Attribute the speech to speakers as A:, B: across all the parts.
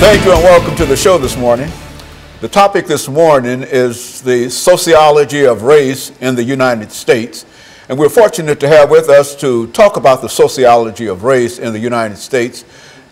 A: Thank you and welcome to the show this morning. The topic this morning is the sociology of race in the United States. And we're fortunate to have with us to talk about the sociology of race in the United States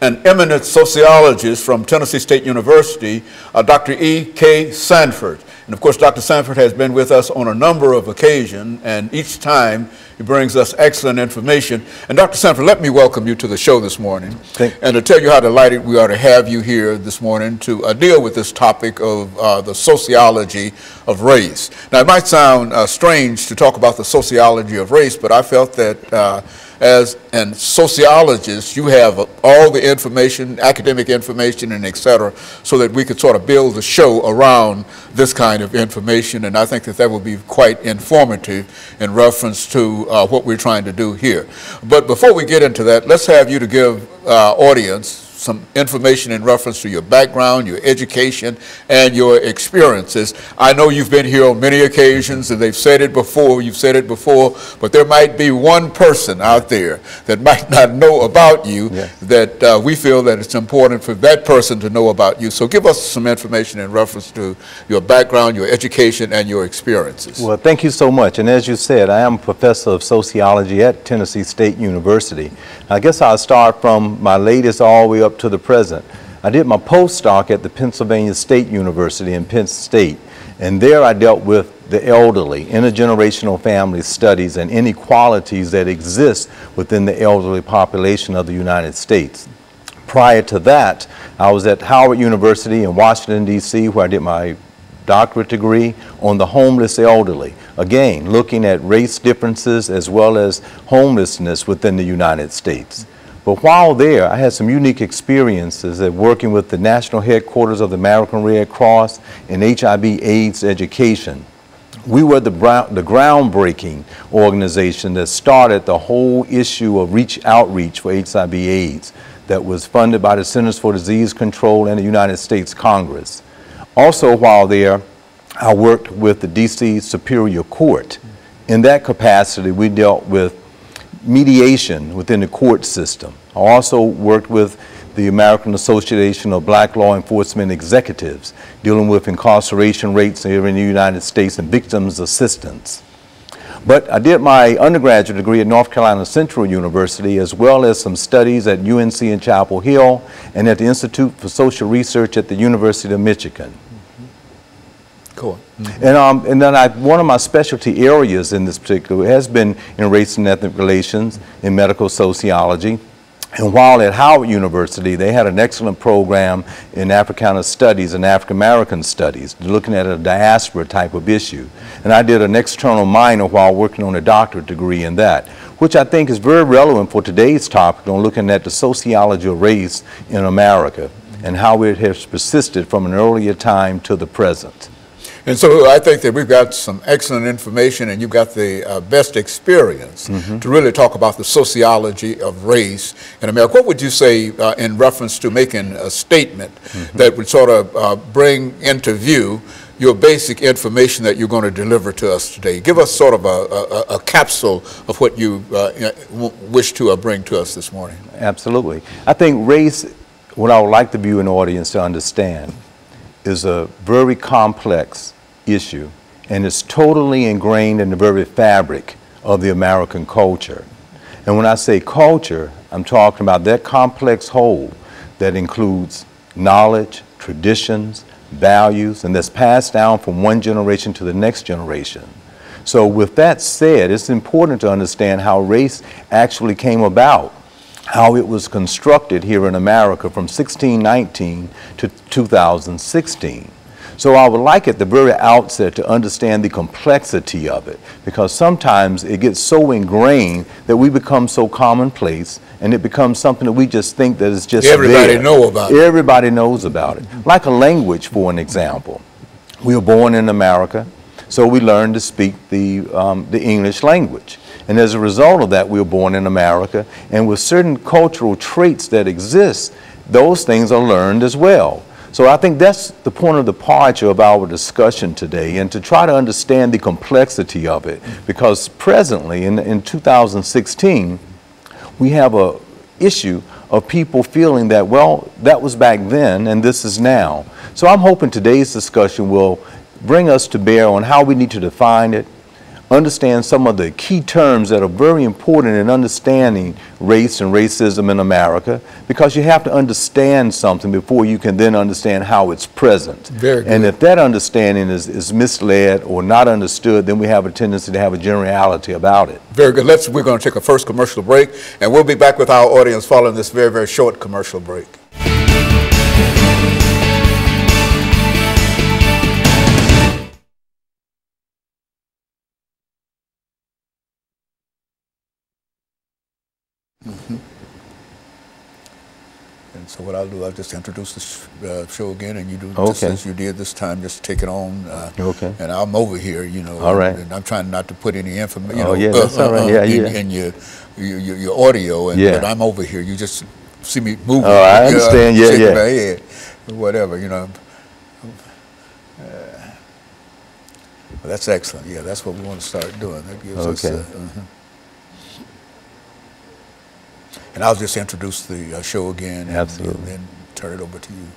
A: an eminent sociologist from Tennessee State University, Dr. EKSanford. And of course, Dr. Sanford has been with us on a number of occasions, and each time he brings us excellent information. And Dr. Sanford, let me welcome you to the show this morning, and to tell you how delighted we are to have you here this morning to deal with this topic of the sociology of race. Now, it might sound strange to talk about the sociology of race, but I felt that as a sociologist, you have all the information, academic information, and et cetera, so that we could sort of build the show around this kind of information. And I think that that will be quite informative in reference to what we're trying to do here. But before we get into that, let's have you to give our audience some information in reference to your background, your education, and your experiences. I know you've been here on many occasions, and they've said it before, you've said it before, but there might be one person out there that might not know about you, that we feel that it's important for that person to know about you. So give us some information in reference to your background, your education, and your experiences.
B: Well, thank you so much. And as you said, I am a professor of sociology at Tennessee State University. I guess I'll start from my latest all the way up to the present. I did my postdoc at the Pennsylvania State University in Penn State, and there I dealt with the elderly, intergenerational family studies, and inequalities that exist within the elderly population of the United States. Prior to that, I was at Howard University in Washington, D.C., where I did my doctorate degree on the homeless elderly, again looking at race differences as well as homelessness within the United States. But while there, I had some unique experiences at working with the national headquarters of the American Red Cross in HIV/AIDS education. We were the groundbreaking organization that started the whole issue of outreach for HIV/AIDS that was funded by the Centers for Disease Control and the United States Congress. Also, while there, I worked with the D.C. Superior Court. In that capacity, we dealt with mediation within the court system. I also worked with the American Association of Black Law Enforcement Executives, dealing with incarceration rates here in the United States and victims assistance. But I did my undergraduate degree at North Carolina Central University, as well as some studies at UNC in Chapel Hill and at the Institute for Social Research at the University of Michigan.
A: Cool.
B: And then one of my specialty areas in this particular has been in race and ethnic relations, in medical sociology. And while at Howard University, they had an excellent program in Africana Studies and African American Studies, looking at a diaspora type of issue. And I did an external minor while working on a doctorate degree in that, which I think is very relevant for today's topic on looking at the sociology of race in America and how it has persisted from an earlier time to the present.
A: And so I think that we've got some excellent information, and you've got the best experience to really talk about the sociology of race in America. What would you say in reference to making a statement that would sort of bring into view your basic information that you're going to deliver to us today? Give us sort of a capsule of what you wish to bring to us this morning.
B: Absolutely. I think race, what I would like the viewing audience to understand, is a very complex issue, and it's totally ingrained in the very fabric of the American culture. And when I say culture, I'm talking about that complex whole that includes knowledge, traditions, values, and that's passed down from one generation to the next generation. So with that said, it's important to understand how race actually came about, how it was constructed here in America from 1619 to 2016. So I would like at the very outset to understand the complexity of it, because sometimes it gets so ingrained that we become so commonplace and it becomes something that we just think that is just
A: everybody
B: there.
A: know about it.
B: Everybody knows about it. Like a language, for an example. We were born in America, so we learned to speak the English language. And as a result of that, we were born in America, and with certain cultural traits that exist, those things are learned as well. So I think that's the point of departure of our discussion today, and to try to understand the complexity of it, because presently in 2016, we have a issue of people feeling that, well, that was back then and this is now. So I'm hoping today's discussion will bring us to bear on how we need to define it, understand some of the key terms that are very important in understanding race and racism in America, because you have to understand something before you can then understand how it's present.
A: Very good.
B: And if that understanding is misled or not understood, then we have a tendency to have a generality about it.
A: Very good. We're going to take a first commercial break, and we'll be back with our audience following this very, very short commercial break. And so what I'll do, I'll just introduce the show again, and you do just as you did this time, just take it on.
B: Okay.
A: And I'm over here, you know.
B: All right.
A: And I'm trying not to put any information,
B: Oh, yeah, that's all right.
A: in your audio, and but I'm over here. You just see me moving.
B: Oh, I understand.
A: Shaking my head, whatever, you know. Well, that's excellent. Yeah, that's what we want to start doing. That gives us. And I'll just introduce the show again, and then turn it over to you.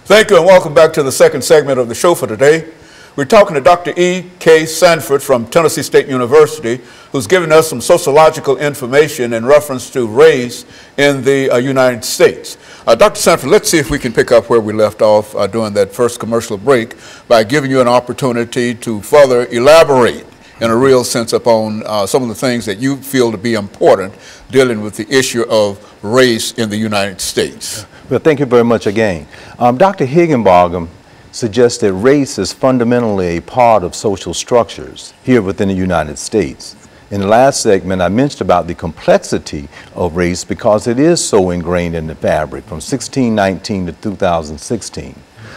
A: Thank you, and welcome back to the second segment of the show for today. We're talking to Dr. EKSanford from Tennessee State University, who's giving us some sociological information in reference to race in the United States. Dr. Sanford, let's see if we can pick up where we left off during that first commercial break by giving you an opportunity to further elaborate in a real sense upon some of the things that you feel to be important dealing with the issue of race in the United States.
B: Well, thank you very much again. Dr. Higginbotham suggests that race is fundamentally a part of social structures here within the United States. In the last segment, I mentioned about the complexity of race because it is so ingrained in the fabric from 1619 to 2016.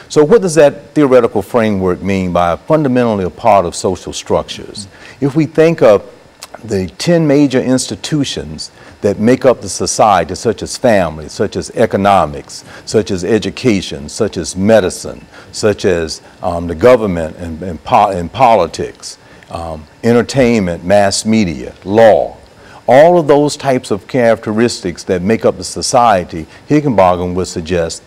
B: So what does that theoretical framework mean by fundamentally a part of social structures? If we think of the 10 major institutions that make up the society, such as family, such as economics, such as education, such as medicine, such as the government and politics, entertainment, mass media, law, all of those types of characteristics that make up the society, Higginbotham would suggest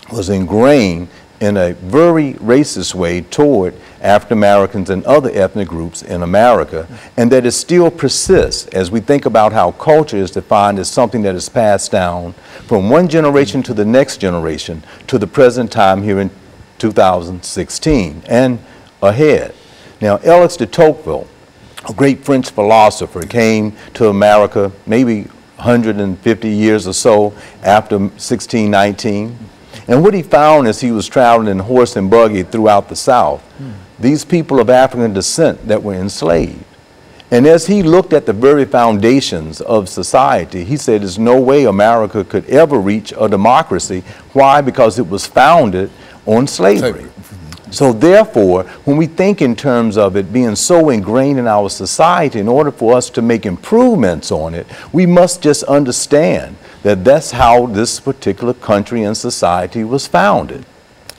B: was ingrained in a very racist way toward African Americans and other ethnic groups in America, and that it still persists as we think about how culture is defined as something that is passed down from one generation to the next generation to the present time here in 2016 and ahead. Now, Alex de Tocqueville, a great French philosopher, came to America maybe 150 years or so after 1619. And what he found as he was traveling in horse and buggy throughout the South, these people of African descent that were enslaved. And as he looked at the very foundations of society, he said there's no way America could ever reach a democracy. Why? Because it was founded on slavery. So therefore, when we think in terms of it being so ingrained in our society, in order for us to make improvements on it, we must just understand that that's how this particular country and society was founded.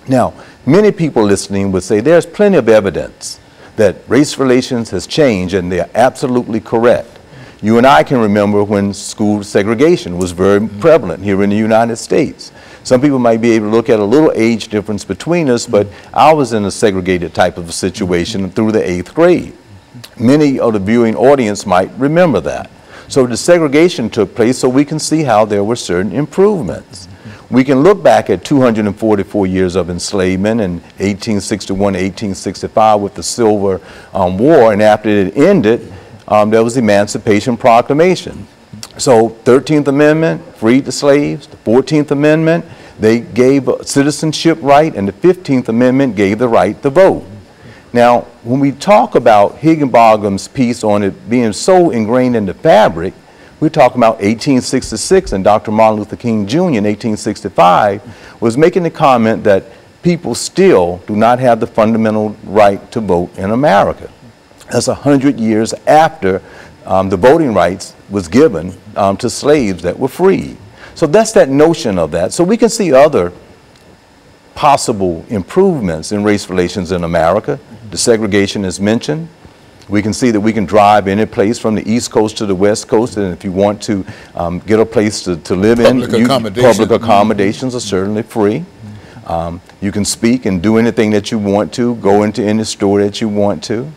B: Now, many people listening would say there's plenty of evidence that race relations has changed, and they're absolutely correct. You and I can remember when school segregation was very prevalent here in the United States. Some people might be able to look at a little age difference between us, but I was in a segregated type of a situation through the 8th grade. Many of the viewing audience might remember that. So the segregation took place so we can see how there were certain improvements. We can look back at 244 years of enslavement in 1861 to 1865 with the Civil War, and after it ended, there was the Emancipation Proclamation. So 13th Amendment freed the slaves, the 14th Amendment, they gave a citizenship right, and the 15th Amendment gave the right to vote. Now, when we talk about Higginbotham's piece on it being so ingrained in the fabric, we're talking about 1866, and Dr. Martin Luther King Jr. in 1865 was making the comment that people still do not have the fundamental right to vote in America. That's 100 years after the voting rights was given to slaves that were freed. So that's that notion of that. So we can see other possible improvements in race relations in America. The segregation is mentioned. We can see that we can drive any place from the East Coast to the West Coast, and if you want to get a place to live public accommodations are certainly free. You can speak and do anything that you want to, go into any store that you want to.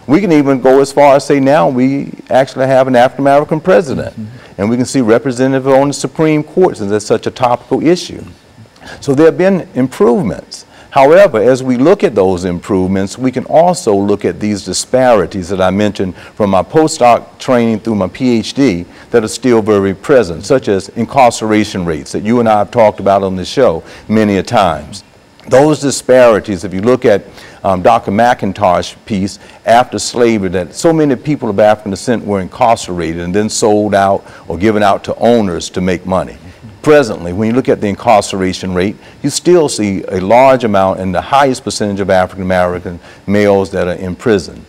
B: We can even go as far as say now we actually have an African American president, and we can see representatives on the Supreme Court since that's such a topical issue. So there have been improvements. However, as we look at those improvements, we can also look at these disparities that I mentioned from my postdoc training through my PhD that are still very present, such as incarceration rates that you and I have talked about on the show many a times. Those disparities, if you look at Dr. McIntosh's piece after slavery, that so many people of African descent were incarcerated and then sold out or given out to owners to make money. Presently, when you look at the incarceration rate, you still see a large amount and the highest percentage of African American males that are in prison.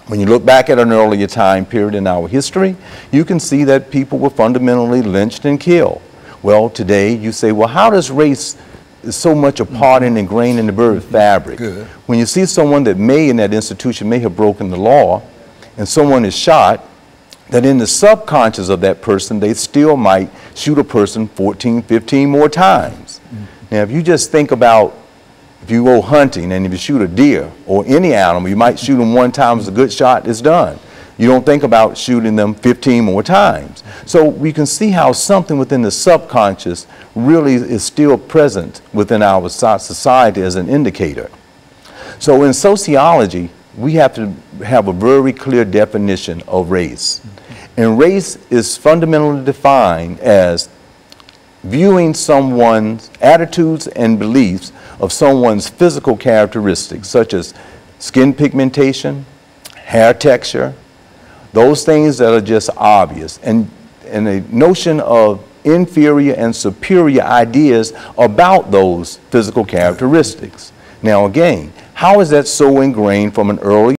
B: When you look back at an earlier time period in our history, you can see that people were fundamentally lynched and killed. Well, today you say, well, how does race is so much a part and ingrained in the very fabric? Good. When you see someone that may in that institution may have broken the law and someone is shot, that in the subconscious of that person, they still might shoot a person 14, 15 more times. Now, if you just think about if you go hunting and if you shoot a deer or any animal, you might shoot them one time as a good shot is done. You don't think about shooting them 15 more times. So we can see how something within the subconscious really is still present within our society as an indicator. So in sociology, we have to have a very clear definition of race. And race is fundamentally defined as viewing someone's attitudes and beliefs of someone's physical characteristics, such as skin pigmentation, hair texture, those things that are just obvious, and a notion of inferior and superior ideas about those physical characteristics. Now again, how is that so ingrained from an early